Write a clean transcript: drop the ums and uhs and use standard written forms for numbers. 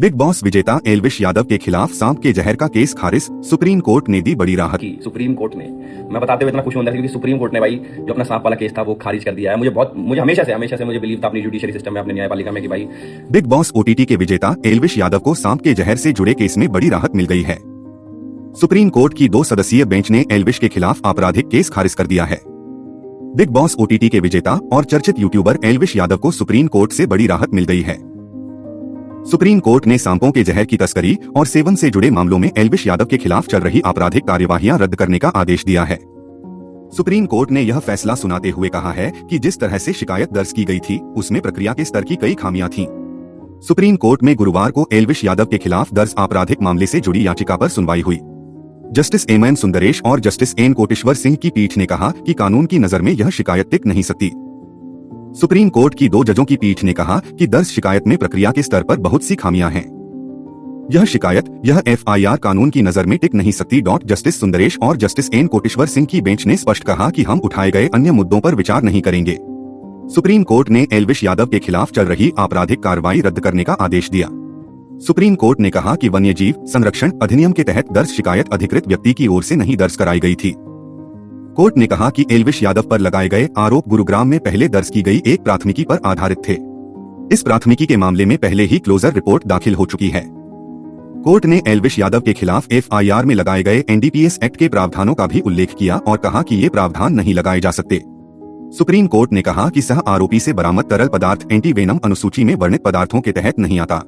Big boss विजेता एल्विश यादव के खिलाफ सांप के जहर का केस खारिज, सुप्रीम कोर्ट ने दी बड़ी राहत। सुप्रीम कोर्ट ने, मैं बताते हुए इतना खुश हूं अंदर से क्योंकि सुप्रीम कोर्ट ने भाई जो अपना सांप वाला केस था वो खारिज कर दिया है। मुझे हमेशा से मुझे बिलीव था अपनी जुडिशरी सिस्टम में, अपने न्यायपालिका में कि भाई बिग बॉस ओटीटी के विजेता एल्विश यादव को सांप के जहर से जुड़े केस में बड़ी राहत मिल गई है। सुप्रीम कोर्ट की 2 सदस्यीय बेंच ने एल्विश के खिलाफ आपराधिक केस खारिज कर दिया है। बिग बॉस ओटीटी के विजेता और चर्चित यूट्यूबर एल्विश यादव को सुप्रीम कोर्ट से बड़ी राहत मिल गई है। सुप्रीम कोर्ट ने सांपों के जहर की तस्करी और सेवन से जुड़े मामलों में एल्विश यादव के खिलाफ चल रही आपराधिक कार्यवाहियां रद्द करने का आदेश दिया है। सुप्रीम कोर्ट ने यह फैसला सुनाते हुए कहा है कि जिस तरह से शिकायत दर्ज की गई थी उसमें प्रक्रिया के स्तर की कई खामियां थीं। सुप्रीम कोर्ट में गुरुवार को एल्विश यादव के खिलाफ दर्ज आपराधिक मामले से जुड़ी याचिका पर सुनवाई हुई। जस्टिस एमएन सुंदरेश और जस्टिस एन कोटेश्वर सिंह की पीठ ने कहा कि कानून की नजर में यह शिकायत टिक नहीं सकती। सुप्रीम कोर्ट की 2 जजों की पीठ ने कहा कि दर्ज शिकायत में प्रक्रिया के स्तर पर बहुत सी खामियां हैं। यह एफआईआर कानून की नजर में टिक नहीं सकती। जस्टिस सुंदरेश और जस्टिस एन कोटेश्वर सिंह की बेंच ने स्पष्ट कहा कि हम उठाए गए अन्य मुद्दों पर विचार नहीं करेंगे। सुप्रीम कोर्ट ने एल्विश यादव के खिलाफ चल रही आपराधिक कार्रवाई रद्द करने का आदेश दिया। सुप्रीम कोर्ट ने कहा कि वन्यजीव संरक्षण अधिनियम के तहत दर्ज शिकायत अधिकृत व्यक्ति की ओर से नहीं दर्ज कराई गई थी। कोर्ट ने कहा कि एल्विश यादव पर लगाए गए आरोप गुरुग्राम में पहले दर्ज की गई एक प्राथमिकी पर आधारित थे। इस प्राथमिकी के मामले में पहले ही क्लोजर रिपोर्ट दाखिल हो चुकी है। कोर्ट ने एल्विश यादव के खिलाफ एफआईआर में लगाए गए एनडीपीएस एक्ट के प्रावधानों का भी उल्लेख किया और कहा कि ये प्रावधान नहीं लगाए जा सकते। सुप्रीम कोर्ट ने कहा कि सह आरोपी से बरामद तरल पदार्थ एंटीवेनम अनुसूची में वर्णित पदार्थों के तहत नहीं आता।